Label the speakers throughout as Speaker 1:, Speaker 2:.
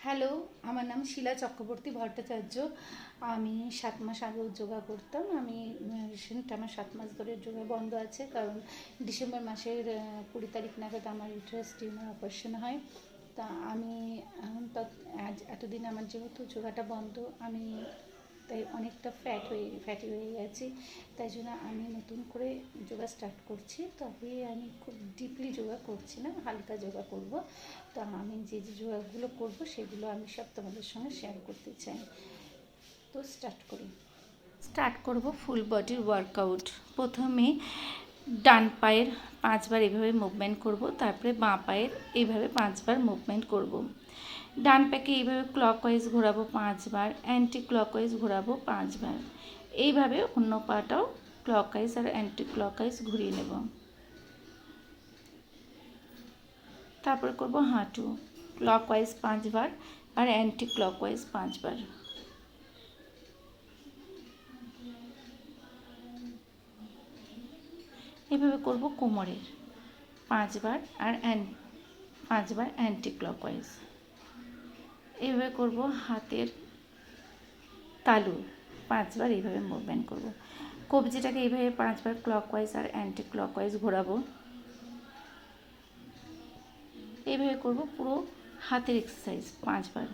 Speaker 1: Hello, আমার নাম শিলা চক্রবর্তী ভট্টাচার্য। আমি ৭ মাস আগেও যোগা করতাম। আমি রিসেন্ট আমার ৭ মাস ধরে যোগা বন্ধ আছে, কারণ ডিসেম্বর মাসের ২০ তারিখ নাগাদ আমার ইউটেরাস টিউমার অপারেশন হয়। তা আমি আজ এতদিন আমার যেহেতু যোগাটা বন্ধ, আমি তাই অনেকটা ফ্যাটি হয়ে গেছি। তাই জন্য আমি নতুন করে যোগা স্টার্ট করছি, তবে আমি খুব ডিপলি যোগা করছি না, হালকা যোগা করব। তো আমি যে যে যোগাগুলো করব সেগুলো আমি সব তোমাদের সঙ্গে শেয়ার করতে চাই। তো স্টার্ট করব ফুল বডির ওয়ার্কআউট। প্রথমে ডান পায়ের 5 বার এভাবে মুভমেন্ট করব, তারপরে বাঁ পায়ের এইভাবে 5 বার মুভমেন্ট করব। ডান পাকে এইভাবে ক্লকওয়াইজ ঘোরাবো 5 বার, অ্যান্টি ক্লকওয়াইজ ঘোরাবো 5 বার। এইভাবে অন্য পাটাও ক্লকওয়াইজ আর অ্যান্টি ক্লকওয়াইজ ঘুরিয়ে নেব। তারপর করব হাঁটু, ক্লকওয়াইজ 5 বার আর অ্যান্টি ক্লকওয়াইজ 5 বার। এভাবে করব কোমরের 5 বার আর 5 বার অ্যান্টি ক্লকওয়াইজ। এইভাবে করব হাতের তালু 5 বার, এইভাবে মুভমেন্ট করব। কবজিটাকে এইভাবে 5 বার ক্লকওয়াইজ আর অ্যান্টি ক্লকওয়াইজ ঘোরাবো। এইভাবে করব পুরো হাতের এক্সারসাইজ 5 বার।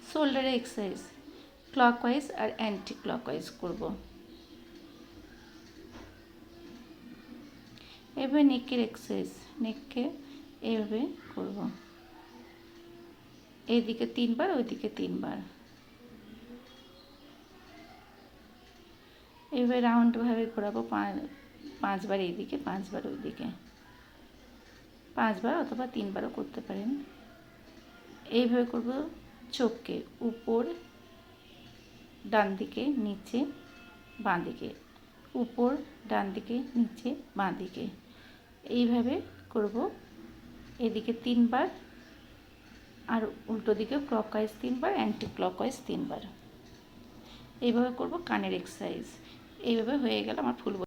Speaker 1: শোল্ডারের এক্সারসাইজ ক্লকওয়াইজ আর অ্যান্টি ক্লকওয়াইজ করব। এভাবে নেকের এক্সারসাইজ, নেককে এইভাবে করব, এইদিকে 3 বার ওইদিকে 3 বার। এইভাবে রাউন্ডভাবে ঘোরাবো 5 বার এইদিকে 5 বার ওইদিকে, 5 বার অথবা 3 বারও করতে পারেন। এইভাবে করব চোখকে, উপর ডান দিকে, নিচে বাঁ দিকে, উপর ডান দিকে, নিচে বাঁ দিকে। এইভাবে করব এদিকে 3 বার আর উল্টো দিকে ক্লকওয়াইজ 3 বার, অ্যান্টি ক্লকওয়াইজ 3 বার। এইভাবে করব কানের এক্সারসাইজ। এইভাবে হয়ে গেল আমার ফুল